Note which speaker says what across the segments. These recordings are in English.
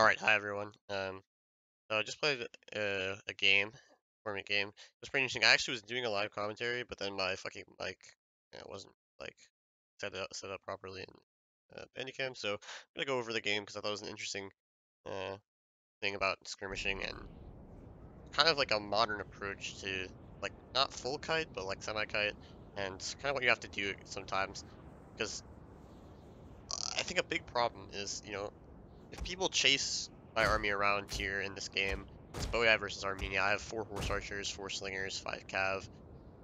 Speaker 1: All right, hi everyone. So I just played a game, tournament game. It was pretty interesting. I actually was doing a live commentary, but then my fucking mic wasn't like set up properly in endgame. So I'm gonna go over the game because I thought it was an interesting uh thing about skirmishing and kind of like a modern approach to like not full kite, but like semi kite, and kind of what you have to do sometimes. Because I think a big problem is if people chase my army around here in this game, it's Boyai versus Armenia. I have 4 horse archers, 4 slingers, 5 cav,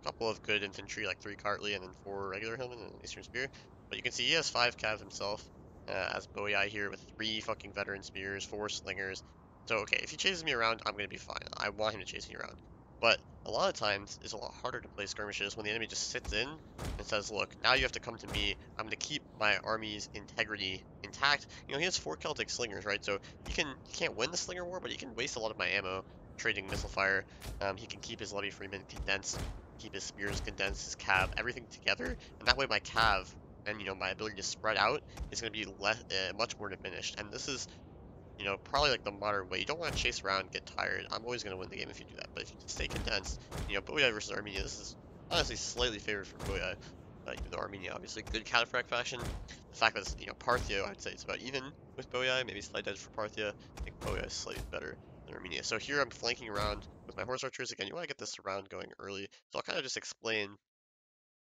Speaker 1: a couple of good infantry like 3 cartly, and then 4 regular hillmen and an eastern spear. But you can see he has 5 cav himself as Boyai here with 3 fucking veteran spears, 4 slingers. So okay, if he chases me around, I'm gonna be fine. I want him to chase me around. But a lot of times it's a lot harder to play skirmishes when the enemy just sits in and says, look, now you have to come to me. I'm going to keep my army's integrity intact. He has 4 Celtic slingers, right? So he can't win the slinger war, but he can waste a lot of my ammo trading missile fire. He can keep his levy freeman condensed, keep his spears condensed, his cav, everything together, and that way my cav and my ability to spread out is going to be less, much more diminished. And this is probably like the modern way. You don't want to chase around and get tired. I'm always going to win the game if you do that. But if you just stay condensed, Boyai versus Armenia, this is honestly slightly favored for Boyai. Even though Armenia obviously good cataphract faction. The fact that it's, Parthia, I'd say it's about even with Boyai, maybe slight edge for Parthia. I think Boyai is slightly better than Armenia. So here I'm flanking around with my horse archers. Again, you want to get this round going early. So I'll kind of just explain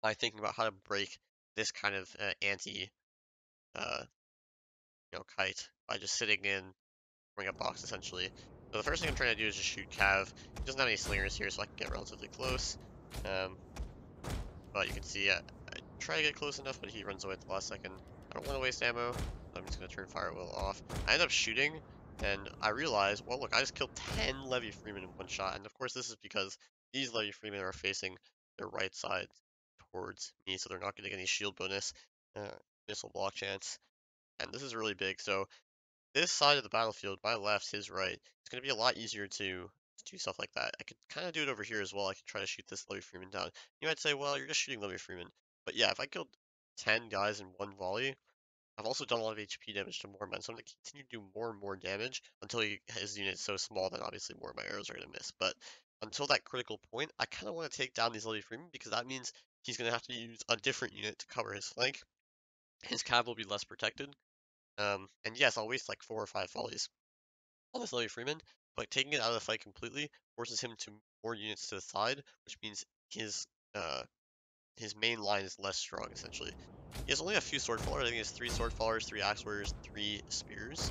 Speaker 1: my thinking about how to break this kind of anti, uh, kite by just sitting in bring a box essentially. So the first thing I'm trying to do is just shoot Cav. He doesn't have any slingers here, so I can get relatively close. Um, but you can see I try to get close enough, but he runs away at the last second. I don't want to waste ammo, so I'm just going to turn fire at will off. I end up shooting, and I realize, well, look, I just killed 10 Levy Freemen in one shot. And of course, this is because these Levy Freemen are facing their right side towards me, so they're not getting any shield bonus, missile block chance. And this is really big, so this side of the battlefield, my left, his right, it's going to be a lot easier to do stuff like that. I could kind of do it over here as well. I could try to shoot this Levy Freeman down. You might say, well, you're just shooting Levy Freeman. But yeah, if I killed 10 guys in one volley, I've also done a lot of HP damage to more men, so I'm going to continue to do more and more damage until his unit is so small that obviously more of my arrows are going to miss. But until that critical point, I kind of want to take down these Levy Freeman because that means he's going to have to use a different unit to cover his flank. His cav will be less protected. And yes, I'll waste like 4 or 5 volleys on this Levy Freeman, but taking it out of the fight completely forces him to more units to the side, which means his uh his main line is less strong essentially. He has only a few sword fallers. I think he has 3 sword fallers, 3 axe warriors, 3 spears,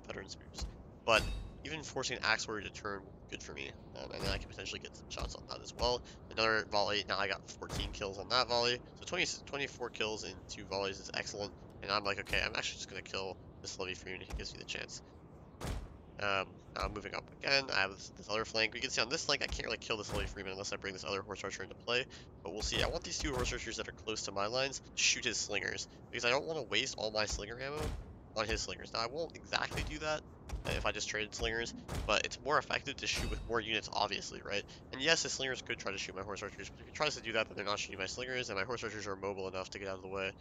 Speaker 1: veteran spears. But even forcing an axe warrior to turn will be good for me, and then I can potentially get some shots on that as well. Another volley. Now I got 14 kills on that volley, so 24 kills in 2 volleys is excellent. And I'm like, okay, I'm actually just gonna kill this Levy Freeman if he gives me the chance. Now moving up again, I have this other flank. You can see on this flank, I can't really kill this Levy Freeman unless I bring this other horse archer into play. But we'll see. I want these 2 horse archers that are close to my lines to shoot his slingers because I don't want to waste all my slinger ammo on his slingers. Now I won't exactly do that if I just traded slingers, but it's more effective to shoot with more units, obviously, right? And yes, his slingers could try to shoot my horse archers, but if he tries to do that, then they're not shooting my slingers, and my horse archers are mobile enough to get out of the way.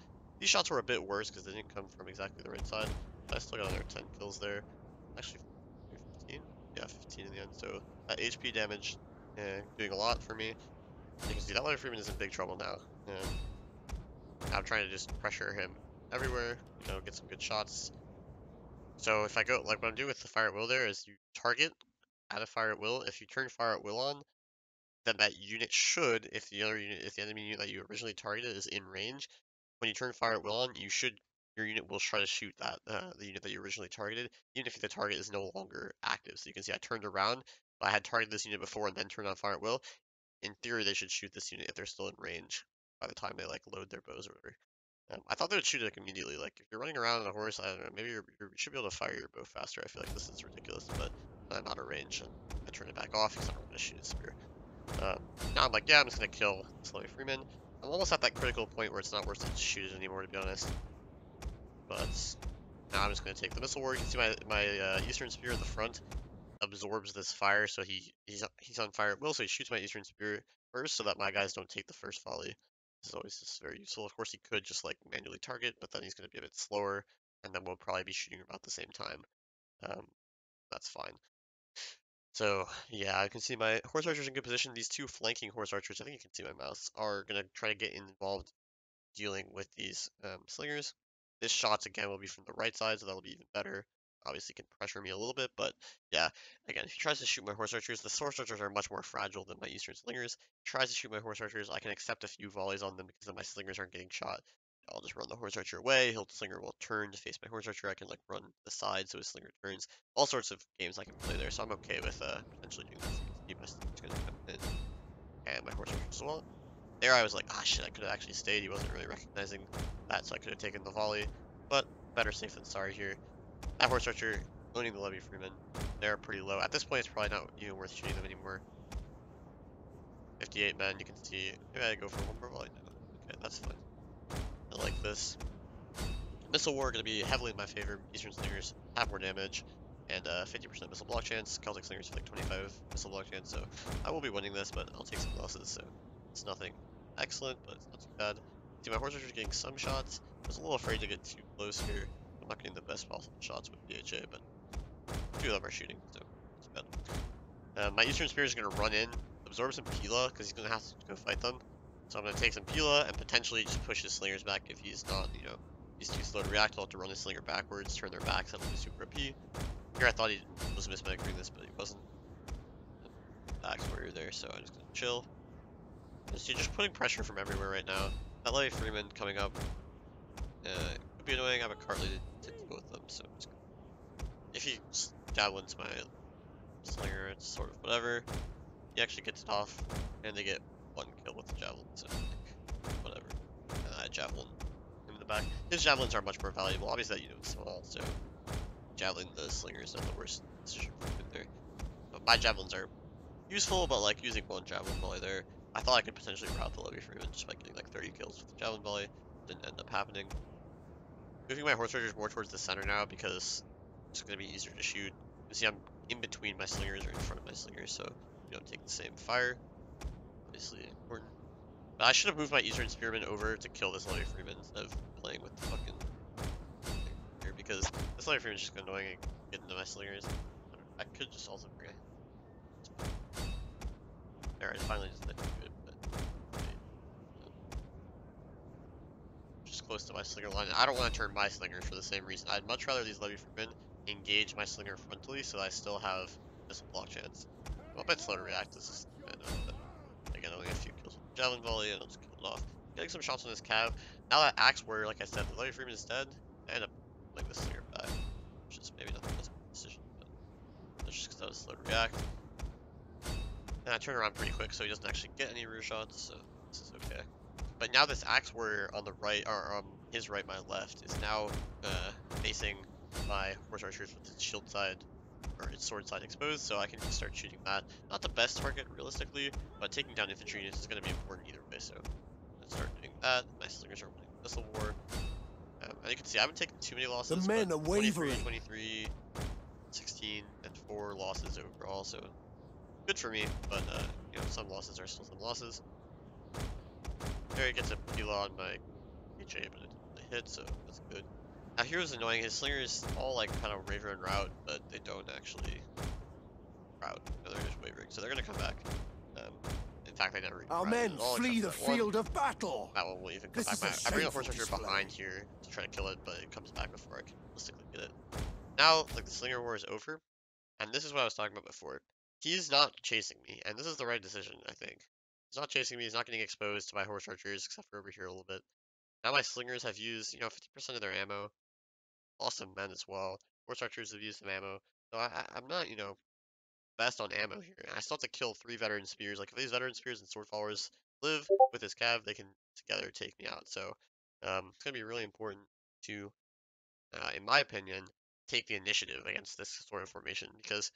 Speaker 1: These shots were a bit worse because they didn't come from exactly the right side. But I still got another 10 kills there. Actually, 15? Yeah, 15 in the end. So that HP damage doing a lot for me. You can see that Levy Freeman is in big trouble now. I'm trying to just pressure him everywhere, get some good shots. So if I go, like what I'm doing with the fire at will there is you target at a fire at will. If you turn fire at will on, then that unit should, if the enemy unit that you originally targeted is in range, when you turn fire at will on, your unit will try to shoot the unit that you originally targeted, even if the target is no longer active. So you can see I turned around, but I had targeted this unit before and then turned on fire at will. In theory, they should shoot this unit if they're still in range by the time they like load their bows or whatever. I thought they would shoot it like immediately. Like if you're running around on a horse, I don't know, maybe you should be able to fire your bow faster. I feel like this is ridiculous, but I'm out of range and I turn it back off because I don't want to shoot a spear. Now I'm like, yeah, I'm just gonna kill Levy Freeman. I'm almost at that critical point where it's not worth it to shoot it anymore, to be honest. But now I'm just gonna take the missile war. You can see my Eastern Spear at the front absorbs this fire, so he's on fire at will, so he shoots my Eastern Spear first, so that my guys don't take the first volley. This is always just very useful. Of course, he could just like manually target, but then he's gonna be a bit slower, and then we'll probably be shooting about the same time. Um, that's fine. So yeah, I can see my horse archers in good position. These two flanking horse archers, I think you can see my mouse, are gonna try to get involved dealing with these slingers. This shots again will be from the right side, so that'll be even better. Obviously can pressure me a little bit, but yeah, again, if he tries to shoot my horse archers, the horse archers are much more fragile than my eastern slingers. If he tries to shoot my horse archers, I can accept a few volleys on them because then my slingers aren't getting shot. I'll just run the horse archer away. He'll slinger will turn to face my horse archer. I can like run the side so his slinger turns. All sorts of games I can play there, so I'm okay with potentially doing this. You can see my slinger's gonna come in, and my horse archer as well. There I was like, ah shit, I could have actually stayed. He wasn't really recognizing that, so I could have taken the volley. But better safe than sorry here. That horse archer owning the Levy Freeman. They're pretty low. At this point, it's probably not even worth shooting them anymore. 58 men, you can see. Maybe I go for one more volley. No. Okay, that's fine. I like this. Missile War going to be heavily in my favor. Eastern Slingers have more damage and 50% missile block chance. Celtic Slingers have like 25 missile block chance, so I will be winning this, but I'll take some losses, so it's nothing excellent, but it's not too bad. See, my horse archer's getting some shots. I was a little afraid to get too close here. I'm not getting the best possible shots with DHA, but a few of them are shooting, so it's bad. My Eastern Spear is going to run in, absorb some Pila, because he's going to have to go fight them. So I'm going to take some Pila and potentially just push his Slingers back if he's not, he's too slow to react. I'll have to run his Slinger backwards, turn their backs, that'll be super OP. Here I thought he was mismagering this, but he wasn't. Backs warrior there, so I'm just going to chill. So you're just putting pressure from everywhere right now. That Levy Freeman coming up could be annoying. I have a cart lead to deal with them, so if he javelins my Slinger, it's sort of whatever. He actually gets it off, and they get one kill with the javelin, so whatever. I javelin him in the back. His javelins are much more valuable. Obviously, that unit's small, so javelin the Slinger is not the worst decision for him there. But my javelins are useful, but like using one javelin volley there, I thought I could potentially rout the Levy Freeman just by getting like 30 kills with the javelin volley. Didn't end up happening. Moving my horse archers more towards the center now because it's going to be easier to shoot. You see, I'm in between my slingers or in front of my slingers, so you don't take the same fire. Obviously important. But I should have moved my Eastern Spearman over to kill this Levy Freeman instead of playing with the fucking thing here because this Levy Freeman's just annoying and get into my slingers. I could just also bring it. Alright, finally just let me do it, but just close to my slinger line. I don't want to turn my slingers for the same reason. I'd much rather these Levy Freemen engage my slinger frontally so that I still have missile block chance. I'm a bit slow to react. This is kind of, but again, only a few kills with the javelin volley and I'll just kill it off. Getting some shots on this cav. Now that axe warrior, like I said, the Levy Freeman is dead. I end up pulling the slinger back, which is maybe not the best decision, but that's just because I was slow to react. And I turn around pretty quick, so he doesn't actually get any rear shots, so this is okay. But now this axe warrior on the right, or on his right, my left, is now facing my horse archers with its shield side, or its sword side exposed, so I can just start shooting that. Not the best target, realistically, but taking down infantry units is going to be important either way, so let's start doing that. My slingers are winning missile war. And you can see I haven't taken too many losses,
Speaker 2: The men
Speaker 1: but
Speaker 2: are wavering.
Speaker 1: 23, 16, and 4 losses overall, so good for me, but some losses are still some losses. There he gets a Pila on my HA, but it didn't really hit, so that's good. Now here's annoying, his slingers all like kind of raver and route, but they don't actually route. No, they're just wavering, so they're gonna come back. Um, in fact, they never even
Speaker 2: Our
Speaker 1: routed
Speaker 2: men
Speaker 1: at all,
Speaker 2: flee the
Speaker 1: except for that one.
Speaker 2: field of battle.
Speaker 1: That one will even come
Speaker 2: This
Speaker 1: back.
Speaker 2: is a
Speaker 1: I bring the
Speaker 2: shameful
Speaker 1: horse archer
Speaker 2: display.
Speaker 1: behind here to try to kill it, but it comes back before I can realistically get it. Now, like the slinger war is over, and this is what I was talking about before. He's not chasing me, and this is the right decision, I think. He's not chasing me, he's not getting exposed to my horse archers, except for over here a little bit. Now my slingers have used, 50% of their ammo. Lost some men as well. Horse archers have used some ammo. So I'm not, best on ammo here. And I still have to kill 3 veteran spears. Like, if these veteran spears and sword followers live with this cav, they can together take me out. So, it's going to be really important to, in my opinion, take the initiative against this sort of formation because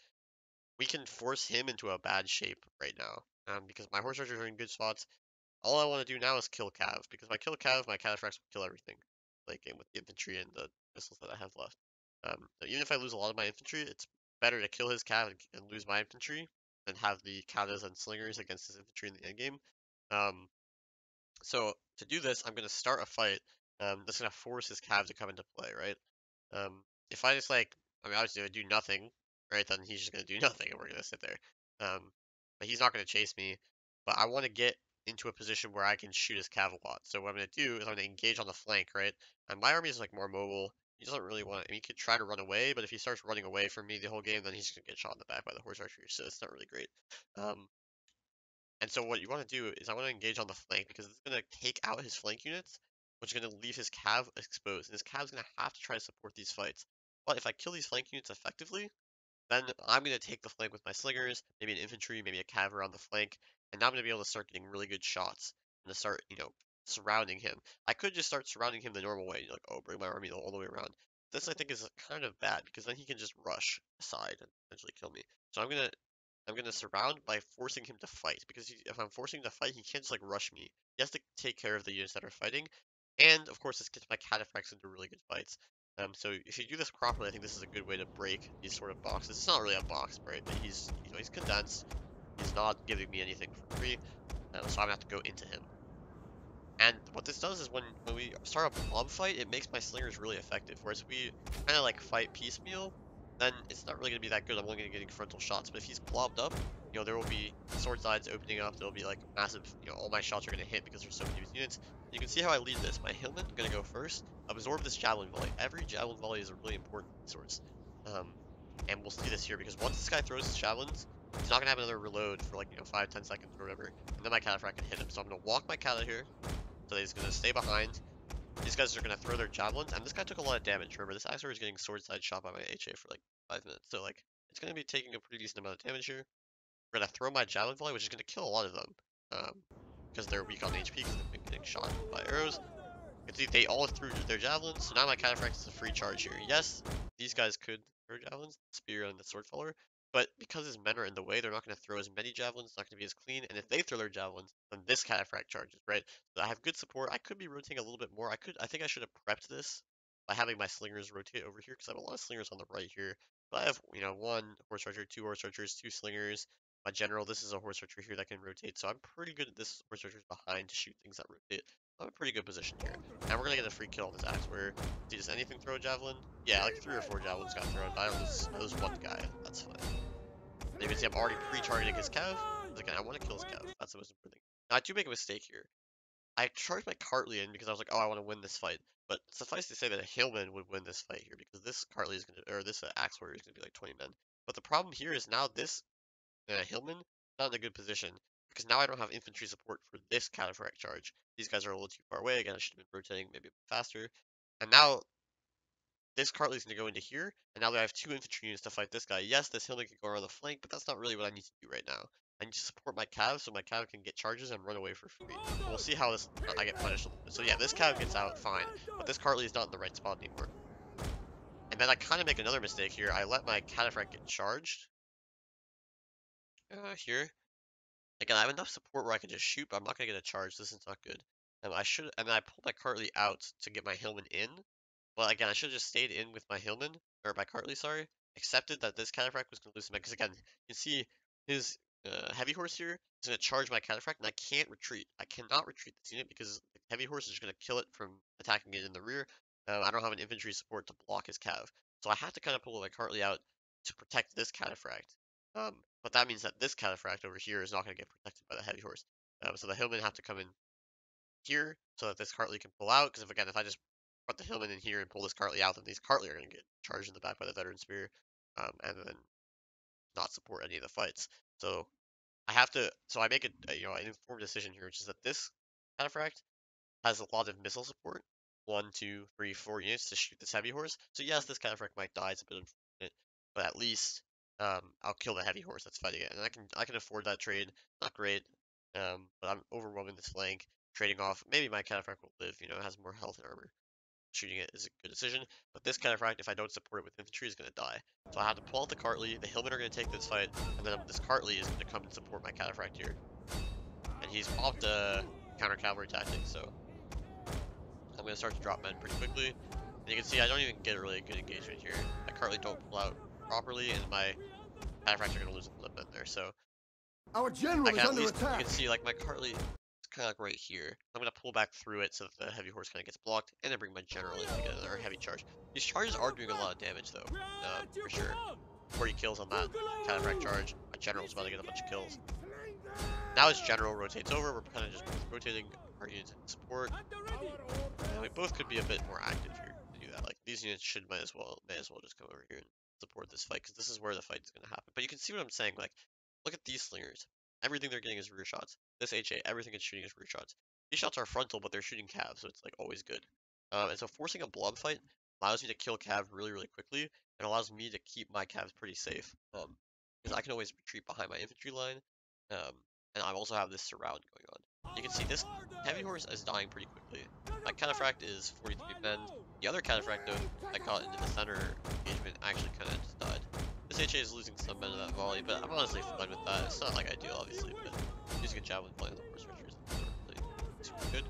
Speaker 1: we can force him into a bad shape right now. Because my horse archers are in good spots. All I want to do now is kill cav, because if I kill cav, my cataphracts will kill everything. Late game with the infantry and the missiles that I have left. So even if I lose a lot of my infantry, it's better to kill his cav and lose my infantry than have the katas and slingers against his infantry in the endgame. So to do this, I'm going to start a fight that's going to force his cav to come into play, right? If I just like, I mean, obviously, if I do nothing, right, then he's just gonna do nothing, and we're gonna sit there. But he's not gonna chase me. But I want to get into a position where I can shoot his cav a lot. So what I'm gonna do is I'm gonna engage on the flank, right? And my army is like more mobile. He doesn't really want. I mean, he could try to run away, but if he starts running away from me the whole game, then he's gonna get shot in the back by the horse archery. So it's not really great. Um, and so what you want to do is I want to engage on the flank because it's going to take out his flank units, which is going to leave his cav exposed. And his cav's going to have to try to support these fights. But if I kill these flank units effectively, then I'm going to take the flank with my slingers, maybe an infantry, maybe a cav around the flank, and now I'm going to be able to start getting really good shots and to start, surrounding him. I could just start surrounding him the normal way, like, oh, bring my army all the way around. This I think is kind of bad because then he can just rush aside and eventually kill me. So I'm gonna surround by forcing him to fight because if I'm forcing him to fight, he can't just like rush me. He has to take care of the units that are fighting, and of course this gets my cataphracts into really good fights. So if you do this properly, I think this is a good way to break these sort of boxes. It's not really a box, right? But he's condensed. He's not giving me anything for free, so I'm gonna have to go into him. And what this does is when we start a blob fight, it makes my slingers really effective. Whereas if we kind of like fight piecemeal, then it's not really going to be that good. I'm only going to get frontal shots. But if he's blobbed up, there will be sword sides opening up. There'll be like massive, all my shots are going to hit because there's so many units. You can see how I lead this. My Hillman going to go first, absorb this javelin volley. Every javelin volley is a really important resource. And we'll see this here because once this guy throws his javelins, he's not going to have another reload for like, 5-10 seconds or whatever. And then my cataphract can hit him. So I'm going to walk my cat out here. So he's going to stay behind. These guys are going to throw their javelins, and this guy took a lot of damage. Remember, this Axor is getting sword side shot by my HA for like 5 minutes. So like, it's going to be taking a pretty decent amount of damage here. We're going to throw my javelin volley, which is going to kill a lot of them. Because they're weak on HP because they've been getting shot by arrows. You can see they all threw their javelins, so now my cataphract is a free charge here. Yes, these guys could throw javelins, the spear and the sword follower, but because his men are in the way, they're not going to throw as many javelins, it's not going to be as clean, and if they throw their javelins, then this cataphract charges, right? So I have good support. I could be rotating a little bit more. I think I should have prepped this by having my slingers rotate over here, because I have a lot of slingers on the right here. But I have, one horse archer, two horse archers, two slingers. My general, this is a horse archer here that can rotate, so I'm pretty good at this horse archer's behind to shoot things that rotate. I'm in a pretty good position here. And we're gonna get a free kill on this axe where, does anything throw a javelin? Yeah, like 3 or 4 javelins got thrown, but I was one guy. That's fine. And you can see I'm already pre-targeting his cav. Again, I want to kill his cav. That's the most important thing. Now, I do make a mistake here. I charged my Cartley in because I was like, oh, I want to win this fight. But suffice to say that a Hillman would win this fight here because this Cartley is gonna, or this axe warrior is gonna be like 20 men. But the problem here is now this Hillman not in a good position because now I don't have infantry support for this cataphract charge. These guys are a little too far away. Again, I should have been rotating maybe a bit faster. And now this Cartley's going to go into here, and now that I have 2 infantry units to fight this guy. Yes, this Hillman can go around the flank, but that's not really what I need to do right now. I need to support my cav so my cav can get charges and run away for free. And we'll see how I get punished a little bit. So yeah, this cav gets out fine, but this Cartley is not in the right spot anymore. And then I kind of make another mistake here. I let my cataphract get charged. Here. Again, I have enough support where I can just shoot, but I'm not gonna get a charge. This is not good. I pulled my Cartley out to get my Hillman in. Well, again, I should have just stayed in with my Hillman, or my Cartley, sorry. Accepted that this cataphract was gonna lose some men, because again, you can see his heavy horse here is gonna charge my cataphract, and I can't retreat. I cannot retreat this unit because the heavy horse is just gonna kill it from attacking it in the rear. I don't have an infantry support to block his cav, so I have to kind of pull my Cartley out to protect this cataphract. But that means that this cataphract over here is not going to get protected by the heavy horse. So the Hillmen have to come in here so that this Cartley can pull out. Because if I just put the Hillmen in here and pull this Cartley out, then these Cartley are going to get charged in the back by the veteran spear, and then not support any of the fights. So I make an informed decision here, which is that this cataphract has a lot of missile support. 1, 2, 3, 4 units to shoot this heavy horse. So yes, this cataphract might die. It's a bit unfortunate, but at least I'll kill the heavy horse that's fighting it, and I can afford that trade. Not great, but I'm overwhelming this flank, trading off. Maybe my cataphract will live. It has more health and armor. Shooting it is a good decision, but this cataphract, if I don't support it with infantry, is going to die. So I have to pull out the Cartley. The Hillmen are going to take this fight, and then this Cartley is going to come and support my cataphract here. And he's popped a counter cavalry tactic, so I'm going to start to drop men pretty quickly. And you can see I don't even get a really good engagement here. My Cartley don't pull out properly, and my cataphracts are going to lose a little bit there. So
Speaker 2: our general is under attack.
Speaker 1: You can see like my Cartley is kind of like right here. I'm gonna pull back through it so that the heavy horse kind of gets blocked, and then bring my general in to get another heavy charge. These charges are doing a lot of damage though, for sure. 40 kills on that cataphract charge. My general's about to get a bunch of kills. Now his general rotates over. We're kind of just rotating our units in support. And we both could be a bit more active here to do that. Like these units may as well just come over here and support this fight because this is where the fight is going to happen. But you can see what I'm saying. Like, look at these slingers. Everything they're getting is rear shots. This HA, everything it's shooting is rear shots. These shots are frontal, but they're shooting cav, so it's like always good. And so forcing a blob fight allows me to kill cav really, really quickly, and allows me to keep my cavs pretty safe. Because I can always retreat behind my infantry line. And I also have this surround going on. You can see this heavy horse is dying pretty quickly. My cataphract is 43 men. The other cataphract though I caught into the center engagement actually kind of just died. This HA is losing some men of that volley, but I'm honestly fine with that. It's not like ideal, obviously, but using a javelin playing the horse archers is really super good.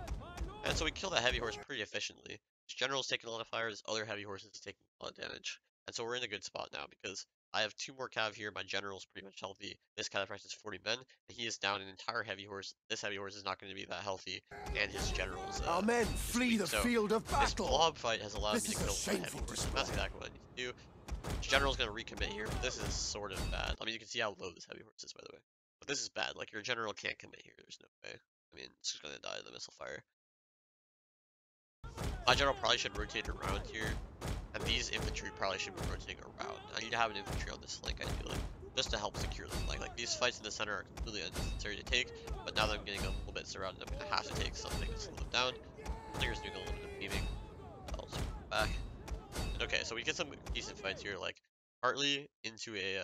Speaker 1: And so we kill that heavy horse pretty efficiently. His general is taking a lot of fire, his other heavy horse is taking a lot of damage. And so we're in a good spot now because I have 2 more cav here, my general is pretty much healthy. This cataphract is 40 men, and he is down an entire heavy horse. This heavy horse is not going to be that healthy, and his general is
Speaker 2: Our men flee the field of battle.
Speaker 1: This blob fight has allowed me to kill my heavy horse, and that's exactly what I need to do. His general's going to recommit here, but this is sort of bad. I mean, you can see how low this heavy horse is, by the way. But this is bad. Like, your general can't commit here. There's no way. I mean, it's just going to die in the missile fire. My general probably should rotate around here, and these infantry probably should be rotating around. I need to have an infantry on this flank, ideally, just to help secure the flank. Like, these fights in the center are completely unnecessary to take, but now that I'm getting a little bit surrounded, I'm going to have to take something to slow them down. Slinger's doing a little bit of beaming. I'll just go back. Okay, so we get some decent fights here, like Hartley into a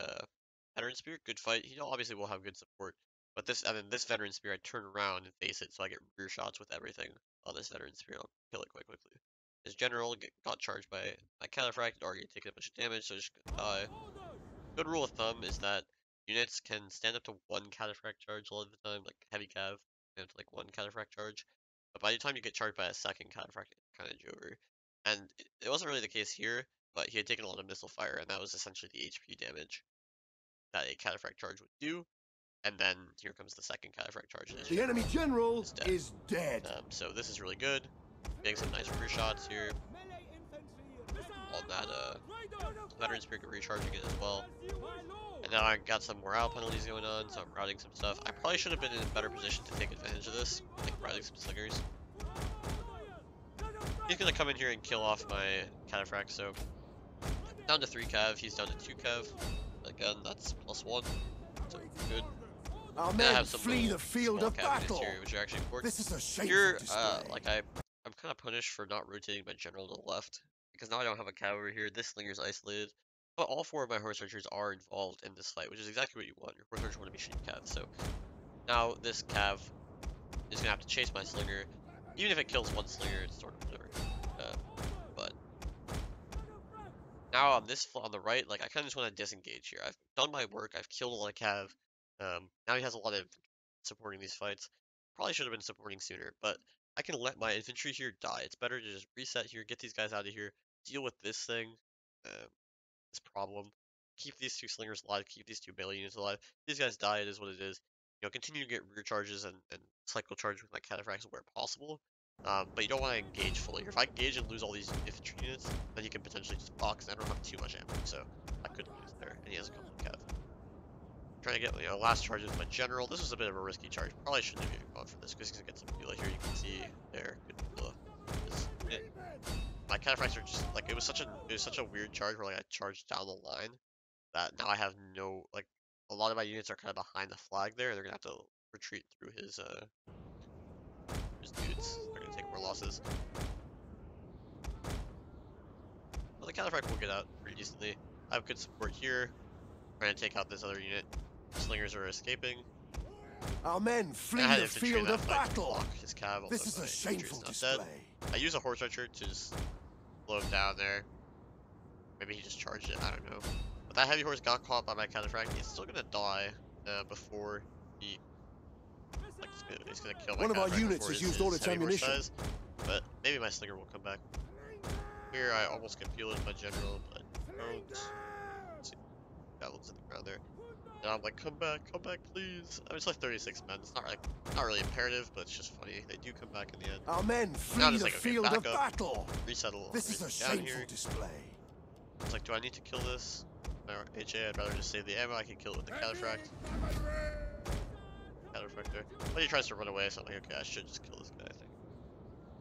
Speaker 1: veteran spear, good fight. He obviously will have good support, but and then this veteran spear, I turn around and face it, so I get rear shots with everything on this veteran spear. I'll kill it quite quickly. His general got charged by my cataphract, already taken a bunch of damage, so just gonna die. Good rule of thumb is that units can stand up to 1 cataphract charge a lot of the time, like heavy cav, stand up to like 1 cataphract charge. But by the time you get charged by a second cataphract, it's kind of over. And it wasn't really the case here, but he had taken a lot of missile fire, and that was essentially the HP damage that a cataphract charge would do. And then here comes the second cataphract charge.
Speaker 2: The enemy general is dead.
Speaker 1: So this is really good. Getting some nice rear shots here. On that veteran spear recharging it as well. And now I got some morale penalties going on, so I'm routing some stuff. I probably should have been in a better position to take advantage of this, like routing some slingers. He's gonna come in here and kill off my cataphract, so down to 3 cav, he's down to 2 cav. Again, that's +1, so good.
Speaker 2: Our men flee the field of battle.
Speaker 1: Here, which are actually important.
Speaker 2: This is a shameful
Speaker 1: here,
Speaker 2: display.
Speaker 1: like I'm kind of punished for not rotating my general to the left because now I don't have a cav over here. This slinger's isolated, but all 4 of my horse archers are involved in this fight, which is exactly what you want. Your horse archers want to be shooting cav. So now this cav is gonna have to chase my slinger. Even if it kills 1 slinger, it's sort of whatever. But now on the right, like I kind of just want to disengage here. I've done my work. I've killed a lot of cav. Now he has a lot of supporting these fights. Probably should have been supporting sooner, but I can let my infantry here die. It's better to just reset here, get these guys out of here, deal with this thing, this problem, keep these 2 slingers alive, keep these 2 melee units alive. These guys die, it is what it is. You know, continue to get rear charges and cycle charge with my cataphracts where possible. But you don't want to engage fully. If I engage and lose all these infantry units, then he can potentially just box, and I don't have too much ammo, so I could lose there. And he has a couple of cav. Trying to get, you know, last charges with my general. This was a bit of a risky charge. Probably shouldn't have even gone for this because he's gonna get some Bula here. You can see there, good Bula. My cataphracts are just like it was such a weird charge where like I charged down the line that now I have no like a lot of my units are kind of behind the flag there, and they're gonna have to retreat through his dudes. They're gonna take more losses. Well, the cataphract will get out pretty decently. I have good support here. Trying to take out this other unit. Slingers are escaping.
Speaker 2: Our men flee the field of battle.
Speaker 1: His cav,
Speaker 2: this is a shameful display.
Speaker 1: I use a horse archer to just slow him down there. Maybe he just charged it. I don't know. But that heavy horse got caught by my cataphract. He's still gonna die before he. Like, he's gonna kill my
Speaker 2: One of our units has used all its ammunition.
Speaker 1: Size, but maybe my slinger will come back. Here I almost get peeled my general, but don't. Let's see. Javelin's in the ground there. And I'm like, come back, please. I mean, it's like 36 men. It's not really imperative, but it's just funny. They do come back in the end.
Speaker 2: Our men
Speaker 1: Now
Speaker 2: flee
Speaker 1: it's
Speaker 2: the
Speaker 1: like, okay,
Speaker 2: field
Speaker 1: back
Speaker 2: of
Speaker 1: up,
Speaker 2: battle.
Speaker 1: resettle
Speaker 2: This is a
Speaker 1: everything down
Speaker 2: shameful
Speaker 1: here.
Speaker 2: display.
Speaker 1: It's like, do I need to kill this? My HA, I'd rather just save the ammo. I can kill it with the cataphract. Cataphractor. But he tries to run away, so I'm like, okay, I should just kill this guy, I think.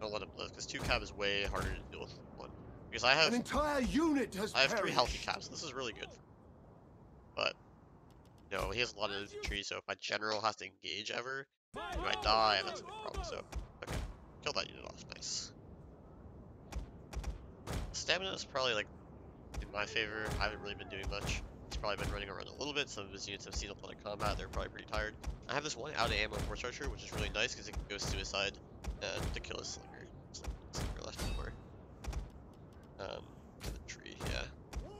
Speaker 1: Don't let him live, because 2 cav is way harder to deal with than 1. Because I have
Speaker 2: An entire unit has
Speaker 1: 3 healthy
Speaker 2: perished.
Speaker 1: caps, so this is really good for me. But, you know, he has a lot of infantry, so if my general has to engage ever, he might die, and that's a big problem, so, okay. Kill that unit off, nice. Stamina is probably, like, in my favor. I haven't really been doing much. He's probably been running around a little bit. Some of his units have seen a lot of combat. They're probably pretty tired. I have this one out of ammo horse archer, which is really nice because it can go suicide to kill his slinger. Slinger left more. To the tree, yeah.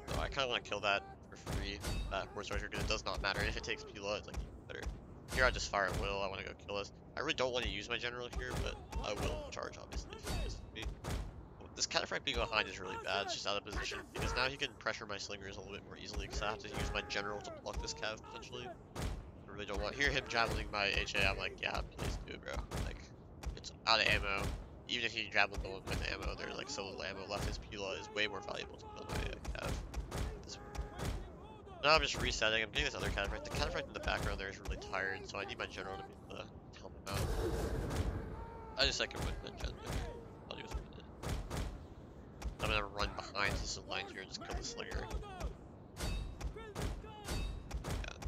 Speaker 1: So I kind of want to kill that for free, that horse archer, because it does not matter. If it takes Pila, it's like even better. Here I just fire at will. I want to go kill this. I really don't want to use my general here, but I will charge obviously if he uses me. This cataphract being behind is really bad. It's just out of position because now he can pressure my slingers a little bit more easily because I have to use my general to block this cav potentially. I really don't want. Hear him javeling my HA. I'm like, yeah, please do, bro. Like, it's out of ammo. Even if he javeled the one with ammo, there's like so little ammo left. His Pila is way more valuable to kill my cav. Now I'm just resetting. I'm getting this other cataphract. The cataphract in the background there is really tired, so I need my general to be able to help him out. I just like him with the gen. I'll do it. I'm gonna run behind his line here and just kill the slinger. Yeah.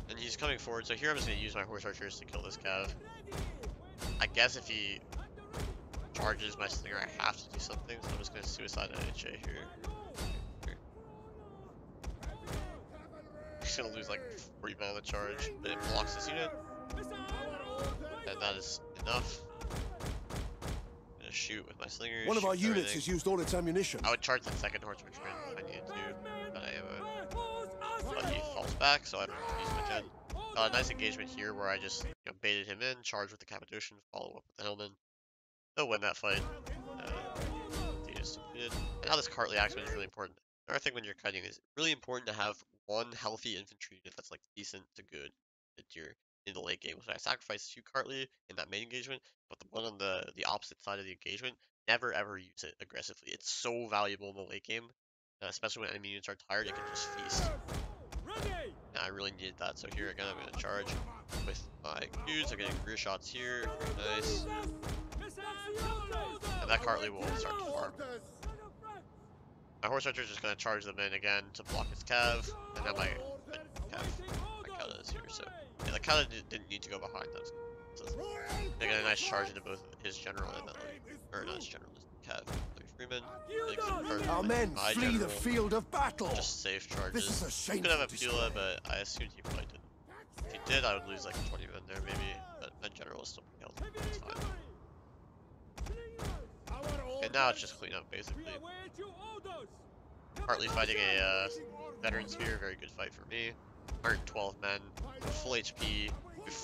Speaker 1: And he's coming forward, so here I'm just gonna use my horse archers to kill this cav. I guess if he charges my slinger, I have to do something, so I'm just gonna suicide an HA here. He's gonna lose like 40 men on the charge, but it blocks this unit. And that is enough. Shoot with my slinger.
Speaker 2: One of our units has used all its ammunition.
Speaker 1: I would charge that second horse archer if I needed to, but but he falls back, so I don't use my gen. Nice engagement here where I just baited him in, charge with the Cappadocian, follow up with the Hellman. They'll win that fight. And now this Cartley Axeman is really important. Another thing when you're kiting is really important to have one healthy infantry unit that's like decent to good that you're in the late game. So I sacrificed 2 Cartley in that main engagement, but the one on the opposite side of the engagement, never ever use it aggressively. It's so valuable in the late game, especially when enemy units are tired, it can just feast. And I really needed that, so here again I'm going to charge with my dudes. I'm getting rear shots here, very nice. And that Cartley will start to farm. My horse archer is just going to charge them in again to block his cav, and then my Kata is here, so yeah, the Kata didn't need to go behind them. So they get a nice charge into both his general and that, or not his general, his cav. Freeman.
Speaker 2: Our men flee the field of battle.
Speaker 1: Just safe charges.
Speaker 2: This is a shameful
Speaker 1: could have a
Speaker 2: display.
Speaker 1: Pila, but I assumed he probably didn't. If he did, I would lose like 20 men there maybe, but my general is still pretty healthy. It's fine. And now it's just clean up basically. Partly fighting a veteran spear, very good fight for me. 112 men, full HP,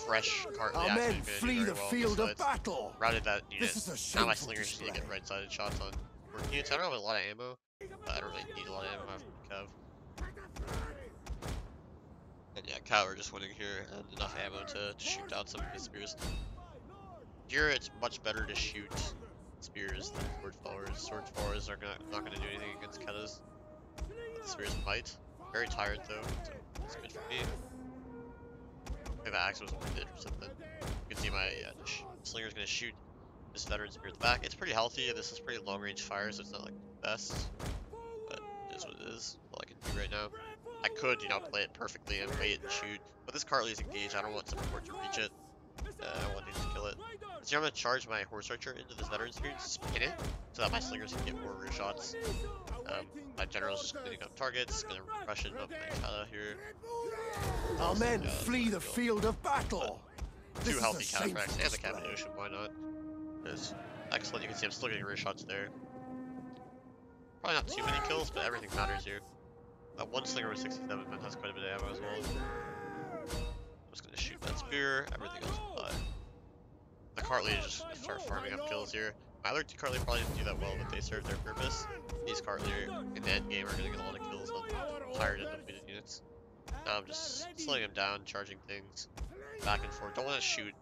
Speaker 1: fresh Cartley.
Speaker 2: Our men flee the field of battle.
Speaker 1: Routed that unit.
Speaker 2: This is a
Speaker 1: now my
Speaker 2: shameful
Speaker 1: slingers
Speaker 2: display.
Speaker 1: need to get right-sided shots on work units. I don't have a lot of ammo. I don't really need a lot of ammo after Cav. And yeah, Cav are just winning here, and enough ammo to shoot down some of his spears. Here it's much better to shoot spears than sword followers. Sword followers are not gonna do anything against Katas. But the spears might. Very tired though, so it's good for me. I think the axe was worth it or something. You can see my slinger's gonna shoot this veteran spear at the back. It's pretty healthy, and this is pretty long range fire, so it's not like the best. But it is what it is. All I can do right now. I could, play it perfectly and wait and shoot. But this Cartley is engaged. I don't want support to reach it. I want him to kill it. So I'm gonna charge my horse archer into this veteran spear, just pin it, so that my slingers can get more rear shots. My general's just cleaning up targets, gonna rush it up my Kata here.
Speaker 2: Our men flee the field of battle.
Speaker 1: Two healthy cataphracts and the Cappadocian, why not? It's excellent. You can see I'm still getting rear shots there. Probably not too many kills, but everything matters here. One slinger with 67 men has quite a bit of ammo as well. I'm just gonna shoot that spear, everything else will die. The Cartley is just gonna start farming up kills here. My other 2 Cartley probably didn't do that well, but they served their purpose. These Cartley in the endgame are gonna get a lot of kills on tired and depleted units. Just slowing him down, charging things back and forth. Don't want to shoot.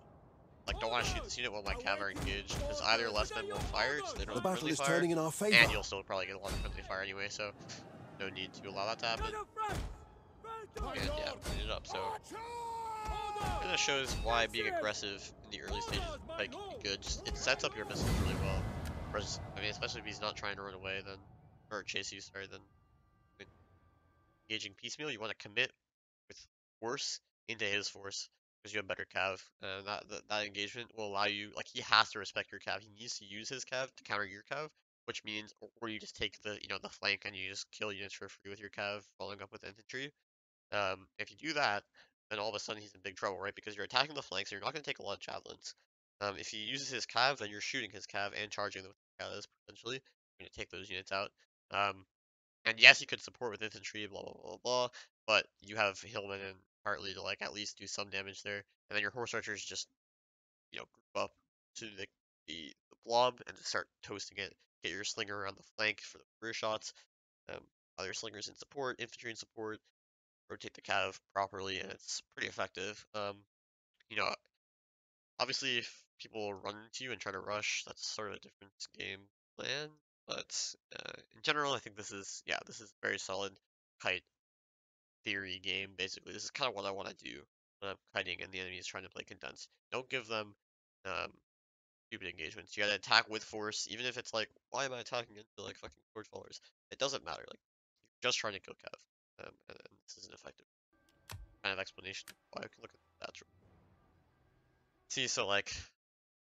Speaker 1: Like, don't want to shoot this unit while my cav are engaged, because either less men won't fire, so they
Speaker 2: The
Speaker 1: don't
Speaker 2: battle
Speaker 1: friendly
Speaker 2: is
Speaker 1: fire,
Speaker 2: turning in our favor.
Speaker 1: and you'll still probably get a lot of friendly fire anyway, so no need to allow that to happen. And yeah, we cleaned it up, so it kind of shows why being aggressive in the early stages of the fight can be good. Just, it sets up your missiles really well. Whereas, I mean, especially if he's not trying to run away, then, or chase you, sorry, then when engaging piecemeal, you want to commit with force into his force because you have better cav. That engagement will allow you, like, he has to respect your cav. He needs to use his cav to counter your cav, which means, or you just take the, the flank and you just kill units for free with your cav, following up with infantry. If you do that, then all of a sudden he's in big trouble, right? Because you're attacking the flanks, so you're not going to take a lot of javelins. If he uses his cav, then you're shooting his cav and charging them with cav potentially. You're going to take those units out. And yes, you could support with infantry, blah blah blah blah, but you have Hillman and Hartley to like at least do some damage there, and then your horse archers just group up to the blob and just start toasting it. Get your slinger around the flank for the rear shots. Um, other slingers in support, infantry in support, rotate the cav properly, and it's pretty effective. You know, obviously, if people run into you and try to rush, that's sort of a different game plan. But in general, I think this is very solid kite theory game. Basically, this is kind of what I want to do when I'm kiting and the enemy is trying to play condensed. Don't give them um, stupid engagements. You gotta attack with force, even if it's like, why am I attacking into like fucking sword followers? It doesn't matter. Like, you're just trying to kill Cav, and this is an effective kind of explanation of why. I can look at that. See, so like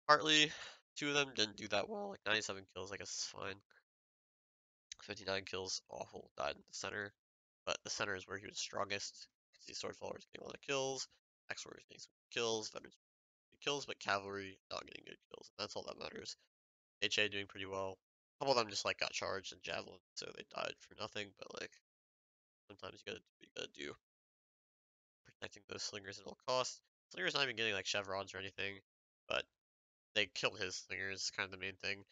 Speaker 1: partly, two of them didn't do that well. Like 97 kills, I guess is fine. 59 kills, awful. Died in the center, but the center is where he was strongest. Because these sword followers getting a lot of kills, axe warriors getting some kills, veterans getting kills, but cavalry not getting good kills. And that's all that matters. HA doing pretty well. A couple of them just like got charged and javelin, so they died for nothing. But like sometimes you gotta do what you gotta do. Protecting those slingers at all costs. Slingers not even getting like chevrons or anything, but they killed his slingers. Kind of the main thing.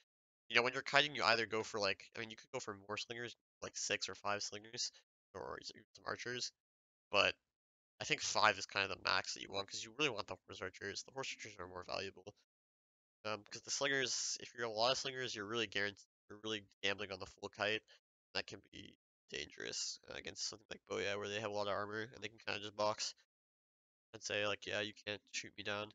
Speaker 1: When you're kiting, you either go for like, I mean, you could go for more slingers, like 6 or 5 slingers, or some archers, but I think 5 is kind of the max that you want because you really want the horse archers. The horse archers are more valuable. Because the slingers, if you're a lot of slingers, you're really gambling on the full kite. That can be dangerous against something like Boya, where they have a lot of armor and they can kind of just box and say like, yeah, you can't shoot me down.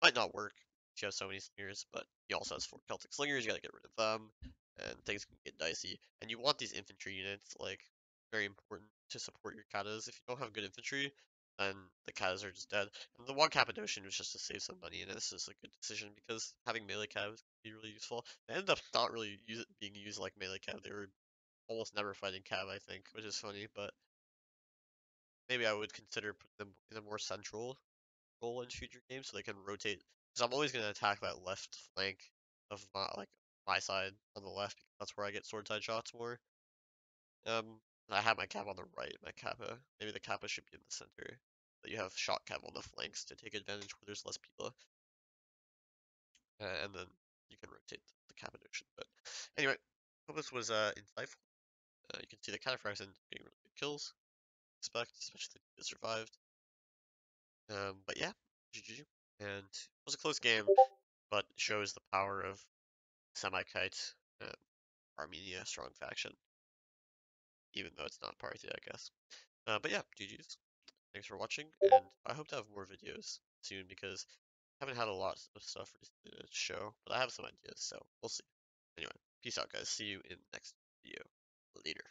Speaker 1: Might not work if you have so many slingers, but he also has 4 Celtic slingers, you gotta get rid of them, and things can get dicey. And you want these infantry units, like, very important to support your katas. If you don't have good infantry, then the katas are just dead. And the one Cappadocian was just to save some money, and this is a good decision because having melee cabs can be really useful. They ended up not really being used like melee cab. They were almost never fighting cab, I think, which is funny, but maybe I would consider putting them in a more central role in future games so they can rotate. Because I'm always going to attack that left flank of my side on the left because that's where I get sword side shots more. I have my cap on the right, my kappa. Maybe the kappa should be in the center. But you have shot cap on the flanks to take advantage where there's less people. And then you can rotate the kappa notion. But anyway, hope this was insightful. You can see the cataphracts and getting really good kills. Especially the survived. But yeah, GG. And it was a close game, but shows the power of Semi-Kite, Armenia strong faction, even though it's not Parthia, I guess. But yeah, GG's. Thanks for watching, and I hope to have more videos soon because I haven't had a lot of stuff recently to show, but I have some ideas, so we'll see. Anyway, peace out, guys. See you in the next video. Later.